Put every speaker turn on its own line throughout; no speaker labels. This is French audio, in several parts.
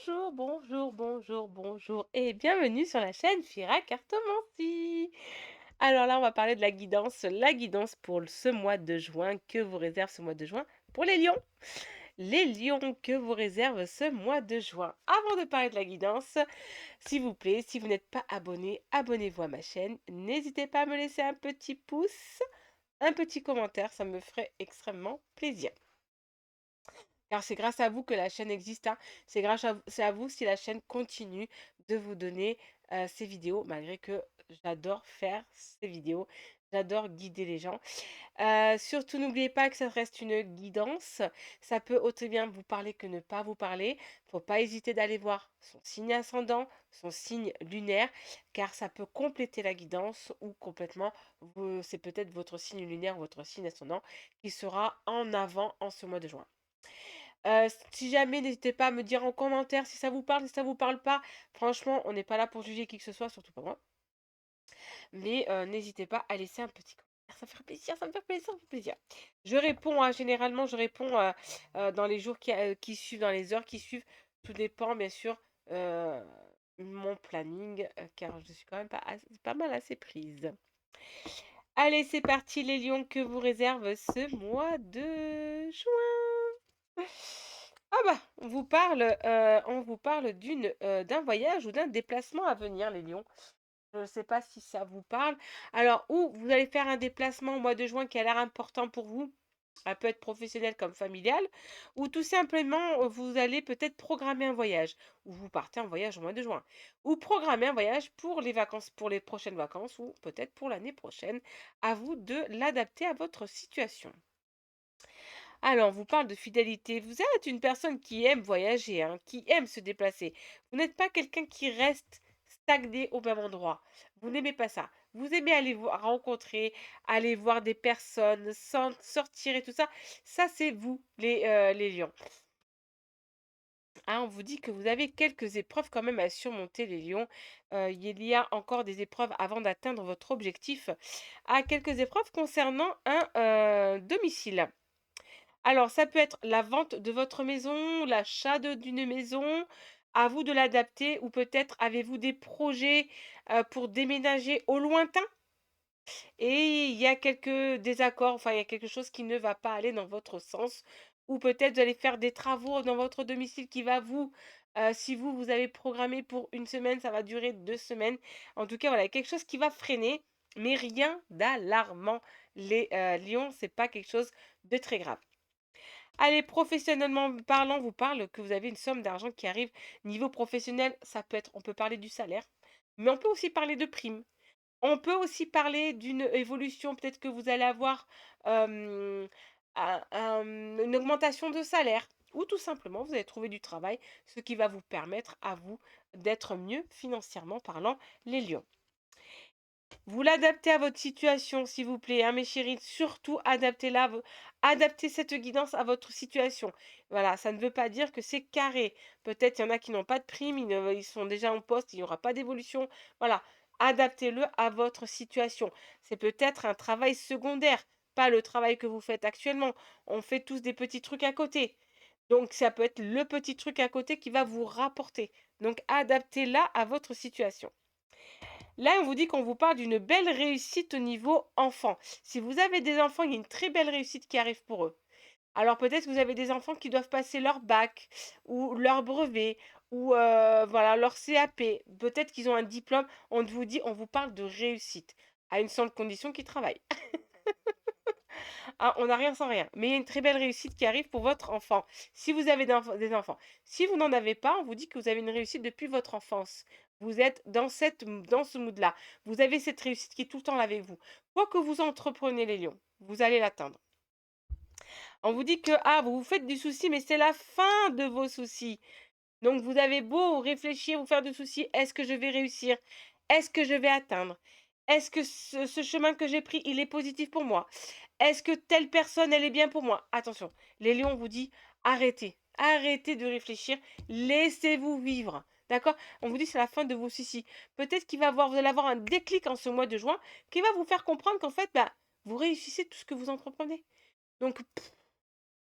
Bonjour, bonjour, bonjour, bonjour et bienvenue sur la chaîne Fira Cartomancie. Alors là, on va parler de la guidance pour ce mois de juin, que vous réserve ce mois de juin pour les lions. Les lions que vous réserve ce mois de juin. Avant de parler de la guidance, s'il vous plaît, si vous n'êtes pas abonné, abonnez-vous à ma chaîne. N'hésitez pas à me laisser un petit pouce, un petit commentaire, ça me ferait extrêmement plaisir. Car c'est grâce à vous que la chaîne existe, hein. C'est à vous si la chaîne continue de vous donner ces vidéos, malgré que j'adore faire ces vidéos. J'adore guider les gens. Surtout, n'oubliez pas que ça reste une guidance. Ça peut aussi bien vous parler que ne pas vous parler. Faut pas hésiter d'aller voir son signe ascendant, son signe lunaire, car ça peut compléter la guidance ou complètement, c'est peut-être votre signe lunaire ou votre signe ascendant qui sera en avant en ce mois de juin. Si jamais, n'hésitez pas à me dire en commentaire si ça vous parle, si ça vous parle pas. Franchement, on n'est pas là pour juger qui que ce soit, surtout pas moi. Mais n'hésitez pas à laisser un petit commentaire. Ça me fait plaisir, ça me fait plaisir, ça me fait plaisir. Je réponds, hein, généralement, je réponds dans les jours qui suivent, dans les heures qui suivent. Tout dépend, bien sûr, euh, mon planning, car je suis quand même pas mal assez prise. Allez, c'est parti, les lions que vous réserve ce mois de juin. Ah bah, on vous parle d'un voyage ou d'un déplacement à venir, les lions. Je ne sais pas si ça vous parle. Alors, ou vous allez faire un déplacement au mois de juin qui a l'air important pour vous. Ça peut être professionnel comme familial. Ou tout simplement, vous allez peut-être programmer un voyage. Ou vous partez en voyage au mois de juin. Ou programmer un voyage pour les vacances, pour les prochaines vacances, ou peut-être pour l'année prochaine. À vous de l'adapter à votre situation. Alors, on vous parle de fidélité. Vous êtes une personne qui aime voyager, hein, qui aime se déplacer. Vous n'êtes pas quelqu'un qui reste stagné au même endroit. Vous n'aimez pas ça. Vous aimez aller rencontrer, aller voir des personnes, sortir et tout ça. Ça, c'est vous, les lions. Ah, on vous dit que vous avez quelques épreuves quand même à surmonter, les lions. Il y a encore des épreuves avant d'atteindre votre objectif. Ah, quelques épreuves concernant un domicile. Alors, ça peut être la vente de votre maison, l'achat d'une maison, à vous de l'adapter ou peut-être avez-vous des projets, pour déménager au lointain et il y a quelques désaccords, enfin, il y a quelque chose qui ne va pas aller dans votre sens ou peut-être vous allez faire des travaux dans votre domicile qui va si vous avez programmé pour une semaine, ça va durer 2 semaines. En tout cas, voilà, il y a quelque chose qui va freiner, mais rien d'alarmant. Les, lions, c'est pas quelque chose de très grave. Allez, professionnellement parlant, vous parle que vous avez une somme d'argent qui arrive. Niveau professionnel, ça peut être, on peut parler du salaire, mais on peut aussi parler de primes. On peut aussi parler d'une évolution, peut-être que vous allez avoir euh, une augmentation de salaire, ou tout simplement vous allez trouver du travail, ce qui va vous permettre à vous d'être mieux financièrement parlant, les lions. Vous l'adaptez à votre situation, s'il vous plaît, hein, mes chéris. Surtout, adaptez cette guidance à votre situation. Voilà, ça ne veut pas dire que c'est carré. Peut-être il y en a qui n'ont pas de prime, ils sont déjà en poste, il n'y aura pas d'évolution. Voilà, adaptez-le à votre situation. C'est peut-être un travail secondaire, pas le travail que vous faites actuellement. On fait tous des petits trucs à côté. Donc, ça peut être le petit truc à côté qui va vous rapporter. Donc, adaptez-la à votre situation. Là, on vous dit qu'on vous parle d'une belle réussite au niveau enfant. Si vous avez des enfants, il y a une très belle réussite qui arrive pour eux. Alors peut-être que vous avez des enfants qui doivent passer leur bac ou leur brevet ou voilà leur CAP. Peut-être qu'ils ont un diplôme. On vous dit, on vous parle de réussite à une seule condition qu'ils travaillent. Ah, on n'a rien sans rien. Mais il y a une très belle réussite qui arrive pour votre enfant. Si vous avez des enfants. Si vous n'en avez pas, on vous dit que vous avez une réussite depuis votre enfance. Vous êtes dans ce mood-là. Vous avez cette réussite qui est tout le temps là avec vous. Quoi que vous entreprenez, les lions, vous allez l'atteindre. On vous dit que vous vous faites du souci, mais c'est la fin de vos soucis. Donc vous avez beau réfléchir, vous faire de soucis, est-ce que je vais réussir? Est-ce que je vais atteindre? Est-ce que ce chemin que j'ai pris, il est positif pour moi? Est-ce que telle personne, elle est bien pour moi? Attention, les lions, on vous dit arrêtez, arrêtez de réfléchir, laissez-vous vivre. D'accord? On vous dit c'est la fin de vos soucis. Peut-être vous allez avoir un déclic en ce mois de juin qui va vous faire comprendre qu'en fait, vous réussissez tout ce que vous entreprenez. Donc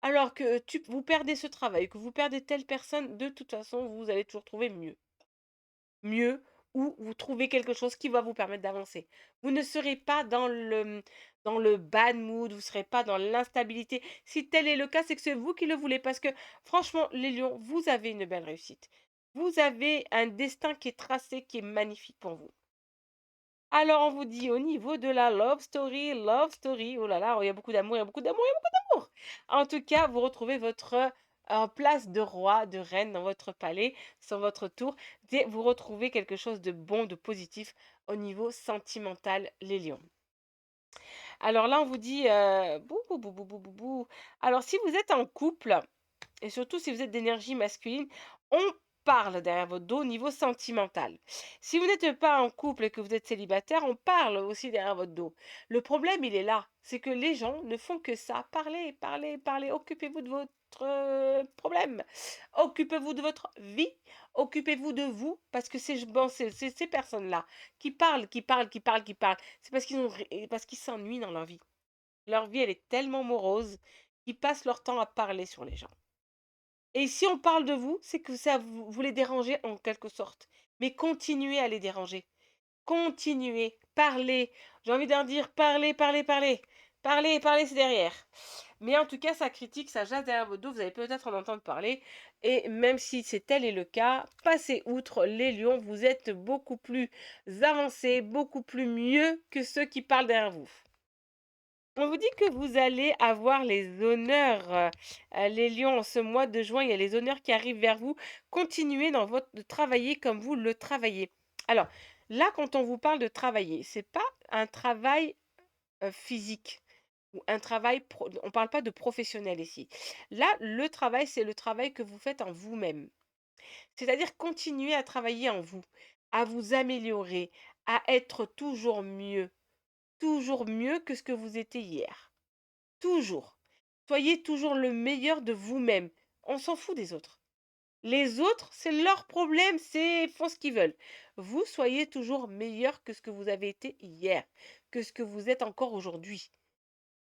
Alors que vous perdez ce travail, que vous perdez telle personne, de toute façon, vous allez toujours trouver mieux. Mieux ou vous trouvez quelque chose qui va vous permettre d'avancer. Vous ne serez pas dans le bad mood, vous ne serez pas dans l'instabilité. Si tel est le cas, c'est que c'est vous qui le voulez parce que franchement, les lions, vous avez une belle réussite. Vous avez un destin qui est tracé, qui est magnifique pour vous. Alors on vous dit au niveau de la love story, oh là là, il y a beaucoup d'amour, il y a beaucoup d'amour, il y a beaucoup d'amour. En tout cas, vous retrouvez votre, place de roi, de reine dans votre palais, sur votre tour. Vous retrouvez quelque chose de bon, de positif au niveau sentimental, les lions. Alors là, on vous dit, bou bou bou bou bou bou bou. Alors si vous êtes en couple et surtout si vous êtes d'énergie masculine, on parle derrière votre dos au niveau sentimental. Si vous n'êtes pas en couple et que vous êtes célibataire, on parle aussi derrière votre dos. Le problème, il est là, c'est que les gens ne font que ça, parler, parler, parler. Occupez-vous de votre problème, occupez-vous de votre vie, occupez-vous de vous, parce que bon, ces personnes-là qui parlent, qui parlent, qui parlent, qui parlent, c'est parce qu'ils s'ennuient dans leur vie. Leur vie, elle est tellement morose qu'ils passent leur temps à parler sur les gens. Et si on parle de vous, c'est que ça vous les dérangez en quelque sorte. Mais continuez à les déranger. Continuez, parlez. J'ai envie d'en dire parlez, parlez, parlez. Parlez, parlez, c'est derrière. Mais en tout cas, ça critique, ça jase derrière votre dos, vous allez peut-être en entendre parler. Et même si c'est tel est le cas, passez outre les lions, vous êtes beaucoup plus avancés, beaucoup plus mieux que ceux qui parlent derrière vous. On vous dit que vous allez avoir les honneurs, les lions, en ce mois de juin, il y a les honneurs qui arrivent vers vous. Continuez de travailler comme vous le travaillez. Alors, là, quand on vous parle de travailler, c'est pas un travail physique ou un travail, on ne parle pas de professionnel ici. Là, le travail, c'est le travail que vous faites en vous-même. C'est-à-dire continuer à travailler en vous, à vous améliorer, à être toujours mieux que ce que vous étiez hier. Toujours. Soyez toujours le meilleur de vous-même. On s'en fout des autres. Les autres, c'est leur problème, c'est ils font ce qu'ils veulent. Vous, soyez toujours meilleur que ce que vous avez été hier, que ce que vous êtes encore aujourd'hui.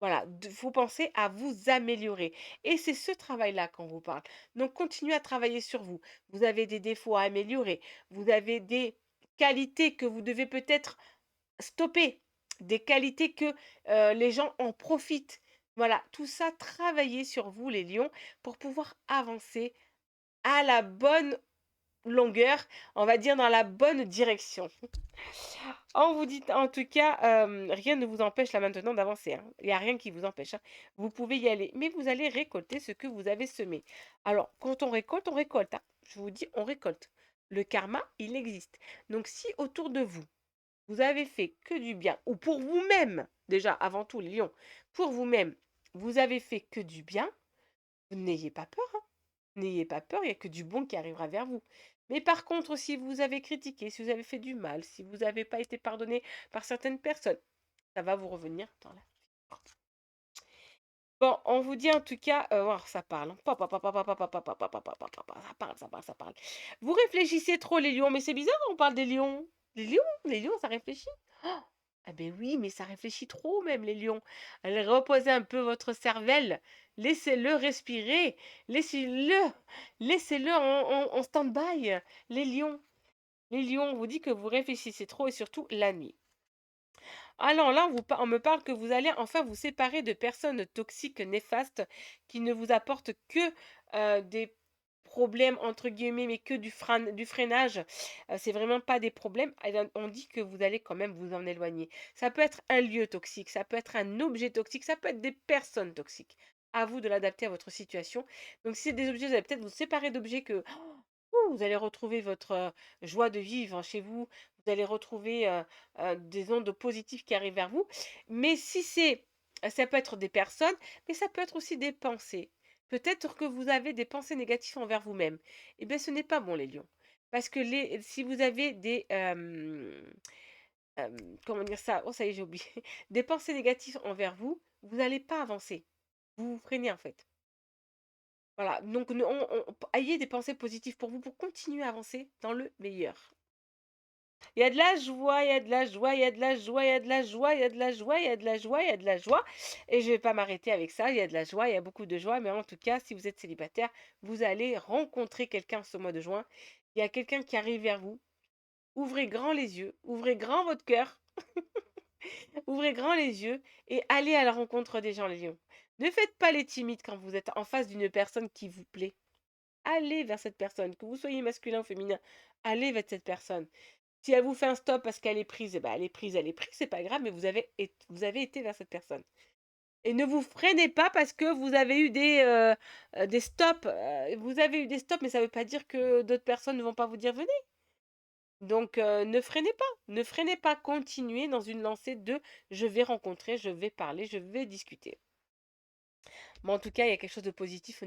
Voilà, il faut penser à vous améliorer. Et c'est ce travail-là qu'on vous parle. Donc, continuez à travailler sur vous. Vous avez des défauts à améliorer. Vous avez des qualités que vous devez peut-être stopper, des qualités que, les gens en profitent. Voilà, tout ça, travaillez sur vous les lions pour pouvoir avancer à la bonne longueur, on va dire dans la bonne direction. On vous dit en tout cas, rien ne vous empêche là maintenant d'avancer, hein. Il y a rien qui vous empêche, hein. Vous pouvez y aller, mais vous allez récolter ce que vous avez semé. Alors quand on récolte, hein. Je vous dis, on récolte. Le karma, il existe. Donc si autour de vous, vous avez fait que du bien, ou pour vous-même, déjà avant tout les lions, pour vous-même, vous avez fait que du bien, n'ayez pas peur, hein. N'ayez pas peur, il n'y a que du bon qui arrivera vers vous. Mais par contre, si vous avez critiqué, si vous avez fait du mal, si vous n'avez pas été pardonné par certaines personnes, ça va vous revenir dans la... Bon, on vous dit en tout cas, oh, ça parle, hein. Ça parle, ça parle, ça parle. Vous réfléchissez trop les lions, mais c'est bizarre, on parle des lions. Les lions, ça réfléchit. Oh, ah ben oui, mais ça réfléchit trop même les lions. Allez, reposez un peu votre cervelle, laissez-le respirer, laissez-le, laissez-le en stand-by, les lions. Les lions, on vous dit que vous réfléchissez trop et surtout la nuit. Alors là, on me parle que vous allez enfin vous séparer de personnes toxiques, néfastes, qui ne vous apportent que des problèmes, entre guillemets, mais que du freinage. C'est vraiment pas des problèmes. Eh bien, on dit que vous allez quand même vous en éloigner. Ça peut être un lieu toxique, ça peut être un objet toxique, ça peut être des personnes toxiques. À vous de l'adapter à votre situation. Donc, si c'est des objets, vous allez peut-être vous séparer d'objets que vous allez retrouver votre, joie de vivre chez vous. Vous allez retrouver, des ondes positives qui arrivent vers vous. Mais si c'est ça peut être des personnes, mais ça peut être aussi des pensées. Peut-être que vous avez des pensées négatives envers vous-même. Eh bien, ce n'est pas bon les lions. Parce que si vous avez des, comment dire ça? Oh ça y est, j'ai oublié. Des pensées négatives envers vous, vous n'allez pas avancer. Vous vous freinez en fait. Voilà, donc ayez des pensées positives pour vous, pour continuer à avancer dans le meilleur. Il y a de la joie, il y a de la joie, il y a de la joie, il y a de la joie, il y a de la joie, il y a de la joie, il y a de la joie et je vais pas m'arrêter avec ça. Il y a de la joie, il y a beaucoup de joie, mais en tout cas, si vous êtes célibataire, vous allez rencontrer quelqu'un ce mois de juin. Il y a quelqu'un qui arrive vers vous. Ouvrez grand les yeux, ouvrez grand votre cœur, ouvrez grand les yeux et allez à la rencontre des gens, les lions. Ne faites pas les timides quand vous êtes en face d'une personne qui vous plaît. Allez vers cette personne, que vous soyez masculin ou féminin, allez vers cette personne. Si elle vous fait un stop parce qu'elle est prise, eh ben, elle est prise, c'est pas grave, mais vous avez été vers cette personne. Et ne vous freinez pas parce que vous avez eu des stops. Vous avez eu des stops, mais ça ne veut pas dire que d'autres personnes ne vont pas vous dire venez. Donc, ne freinez pas, ne freinez pas. Continuez dans une lancée de je vais rencontrer, je vais parler, je vais discuter. Mais en tout cas, il y a quelque chose de positif au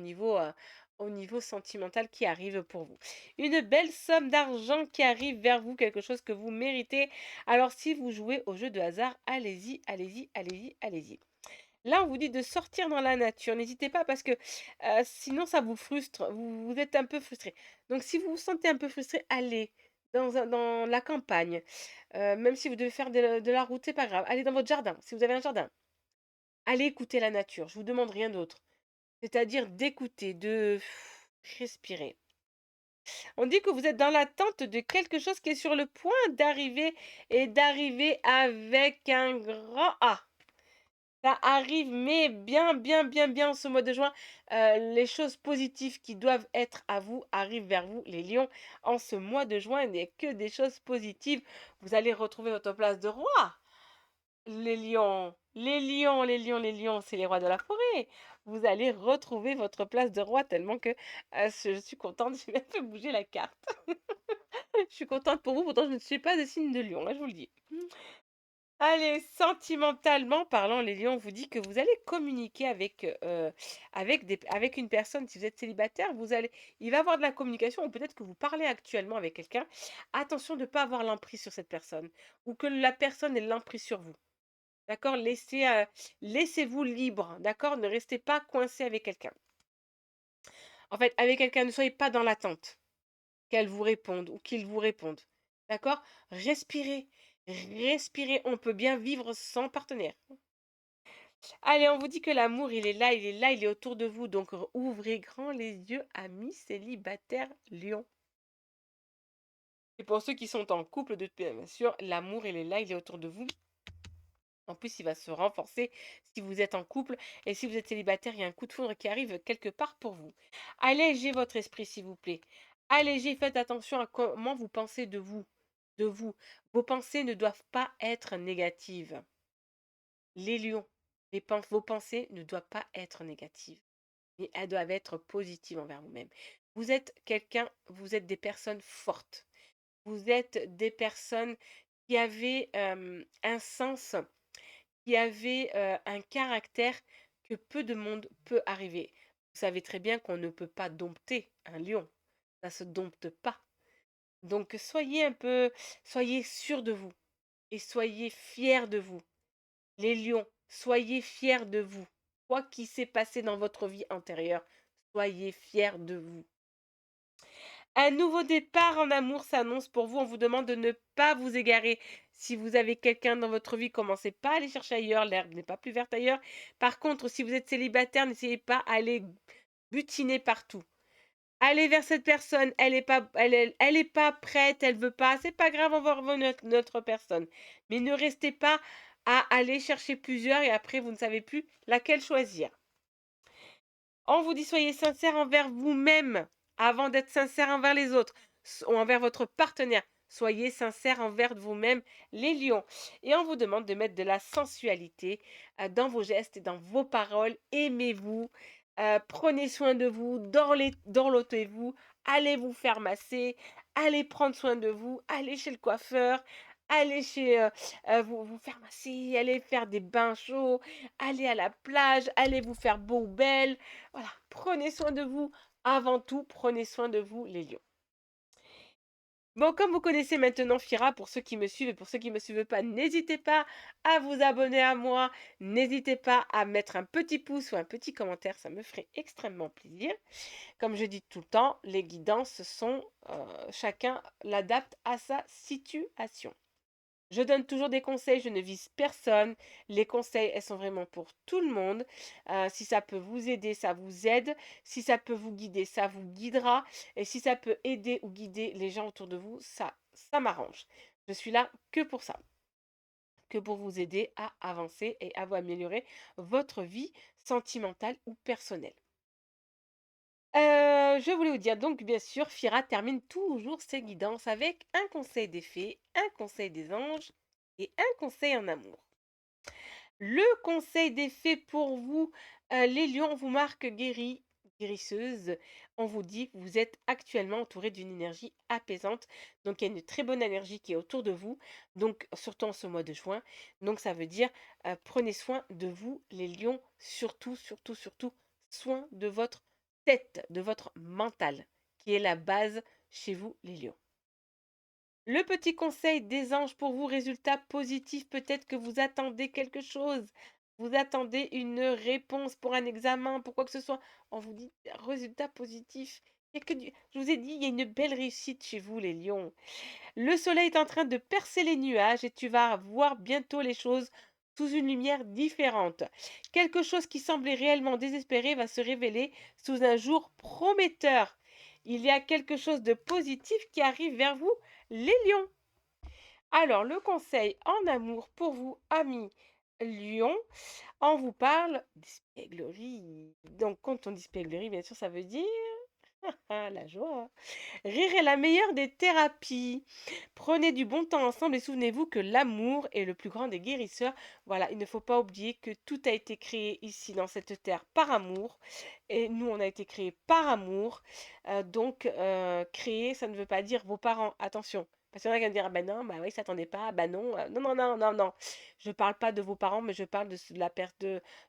niveau sentimental qui arrive pour vous. Une belle somme d'argent qui arrive vers vous, quelque chose que vous méritez. Alors, si vous jouez au jeu de hasard, allez-y, allez-y, allez-y, allez-y. Là, on vous dit de sortir dans la nature. N'hésitez pas parce que sinon, ça vous frustre. Vous êtes un peu frustré. Donc, si vous vous sentez un peu frustré, allez dans la campagne. Même si vous devez faire de la route, c'est pas grave. Allez dans votre jardin, si vous avez un jardin. Allez écouter la nature, je vous demande rien d'autre. C'est-à-dire d'écouter, de respirer. On dit que vous êtes dans l'attente de quelque chose qui est sur le point d'arriver et d'arriver avec un grand A. Ça arrive, mais bien, bien, bien, bien en ce mois de juin. Les choses positives qui doivent être à vous arrivent vers vous, les lions. En ce mois de juin, il n'y a que des choses positives. Vous allez retrouver votre place de roi. Les lions, les lions, les lions, les lions, c'est les rois de la forêt. Vous allez retrouver votre place de roi tellement que je suis contente, j'ai même fait bouger la carte. Je suis contente pour vous, pourtant je ne suis pas de signe de lion, hein, je vous le dis. Allez, sentimentalement parlant, les lions, on vous dit que vous allez communiquer avec une personne. Si vous êtes célibataire, il va y avoir de la communication, ou peut-être que vous parlez actuellement avec quelqu'un. Attention de ne pas avoir l'emprise sur cette personne, ou que la personne ait l'emprise sur vous. D'accord? Laissez-vous libre, d'accord? Ne restez pas coincé avec quelqu'un. En fait, avec quelqu'un, ne soyez pas dans l'attente qu'elle vous réponde ou qu'il vous réponde. D'accord? Respirez, respirez. On peut bien vivre sans partenaire. Allez, on vous dit que l'amour, il est là, il est là, il est autour de vous. Donc, ouvrez grand les yeux, amis célibataires lions. Et pour ceux qui sont en couple, bien sûr, l'amour, il est là, il est autour de vous. En plus, il va se renforcer si vous êtes en couple et si vous êtes célibataire, il y a un coup de foudre qui arrive quelque part pour vous. Allégez votre esprit, s'il vous plaît. Allégez, faites attention à comment vous pensez de vous. De vous. Vos pensées ne doivent pas être négatives. Les lions, vos pensées ne doivent pas être négatives, mais elles doivent être positives envers vous-même. Vous êtes des personnes fortes. Vous êtes des personnes qui avaient un sens qui avait, un caractère que peu de monde peut arriver. Vous savez très bien qu'on ne peut pas dompter un lion, ça se dompte pas. Donc soyez sûrs de vous et soyez fiers de vous. Les lions, soyez fiers de vous. Quoi qu'il s'est passé dans votre vie antérieure, soyez fiers de vous. Un nouveau départ en amour s'annonce pour vous. On vous demande de ne pas vous égarer. Si vous avez quelqu'un dans votre vie, commencez pas à aller chercher ailleurs. L'herbe n'est pas plus verte ailleurs. Par contre, si vous êtes célibataire, n'essayez pas à aller butiner partout. Allez vers cette personne. Elle est pas prête. Elle veut pas. C'est pas grave. On va revoir notre personne. Mais ne restez pas à aller chercher plusieurs et après vous ne savez plus laquelle choisir. On vous dit soyez sincère envers vous-même avant d'être sincère envers les autres ou envers votre partenaire. Soyez sincère envers vous-même, les lions. Et on vous demande de mettre de la sensualité dans vos gestes et dans vos paroles. Aimez-vous, prenez soin de vous, dorlotez-vous, allez vous faire masser, allez prendre soin de vous, allez chez le coiffeur, allez vous faire masser, allez faire des bains chauds, allez à la plage, allez vous faire beau ou belle. Voilà, prenez soin de vous. Avant tout, prenez soin de vous, les lions. Bon, comme vous connaissez maintenant Fira, pour ceux qui me suivent et pour ceux qui ne me suivent pas, n'hésitez pas à vous abonner à moi. N'hésitez pas à mettre un petit pouce ou un petit commentaire, ça me ferait extrêmement plaisir. Comme je dis tout le temps, les guidances sont, chacun l'adapte à sa situation. Je donne toujours des conseils, je ne vise personne. Les conseils, elles sont vraiment pour tout le monde. Si ça peut vous aider, ça vous aide. Si ça peut vous guider, ça vous guidera. Et si ça peut aider ou guider les gens autour de vous, ça m'arrange. Je suis là que pour ça, que pour vous aider à avancer et à vous améliorer votre vie sentimentale ou personnelle. Je voulais vous dire donc bien sûr, Fira termine toujours ses guidances avec un conseil des fées, un conseil des anges et un conseil en amour. Le conseil des fées pour vous, les lions, on vous marque guéri, guérisseuse. On vous dit que vous êtes actuellement entouré d'une énergie apaisante. Donc il y a une très bonne énergie qui est autour de vous. Donc surtout en ce mois de juin. Donc ça veut dire prenez soin de vous, les lions, surtout, surtout, surtout, soin de votre tête, de votre mental, qui est la base chez vous, les lions. Le petit conseil des anges pour vous, résultat positif, peut-être que vous attendez quelque chose. Vous attendez une réponse pour un examen, pour quoi que ce soit. On vous dit résultat positif. Il y a que je vous ai dit, il y a une belle réussite chez vous, les lions. Le soleil est en train de percer les nuages et tu vas voir bientôt les choses sous une lumière différente. Quelque chose qui semblait réellement désespéré va se révéler sous un jour prometteur. Il y a quelque chose de positif qui arrive vers vous, les lions. Alors, le conseil en amour pour vous, amis lions, on vous parle d'espièglerie. Donc, quand on dit espièglerie, bien sûr, ça veut dire la joie. Rire est la meilleure des thérapies. Prenez du bon temps ensemble et souvenez-vous que l'amour est le plus grand des guérisseurs. Voilà, il ne faut pas oublier que tout a été créé ici dans cette terre par amour. Et nous, on a été créés par amour. Donc, créer, ça ne veut pas dire vos parents. Attention. Parce qu'il y en a qui vont dire, ah ben non, bah oui, ça s'attendait pas, bah non, non, non, non, non, non. Je ne parle pas de vos parents, mais je parle de la perte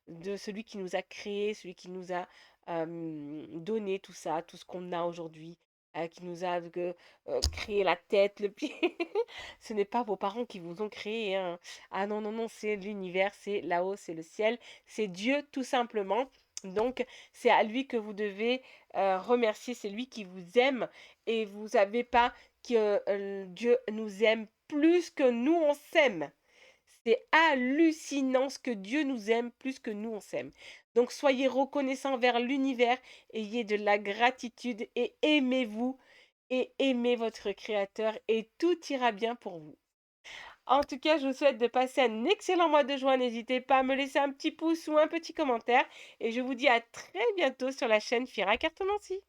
de celui qui nous a créés, celui qui nous a donné tout ça, tout ce qu'on a aujourd'hui, qui nous a créé la tête, le pied. Ce n'est pas vos parents qui vous ont créé, hein. Ah non, non, non, c'est l'univers, c'est là-haut, c'est le ciel, c'est Dieu tout simplement. Donc, c'est à lui que vous devez remercier, c'est lui qui vous aime et vous savez pas que Dieu nous aime plus que nous on s'aime. C'est hallucinant ce que Dieu nous aime plus que nous on s'aime. Donc soyez reconnaissants vers l'univers, ayez de la gratitude et aimez-vous et aimez votre Créateur et tout ira bien pour vous. En tout cas, je vous souhaite de passer un excellent mois de juin. N'hésitez pas à me laisser un petit pouce ou un petit commentaire et je vous dis à très bientôt sur la chaîne Fira Cartomancie.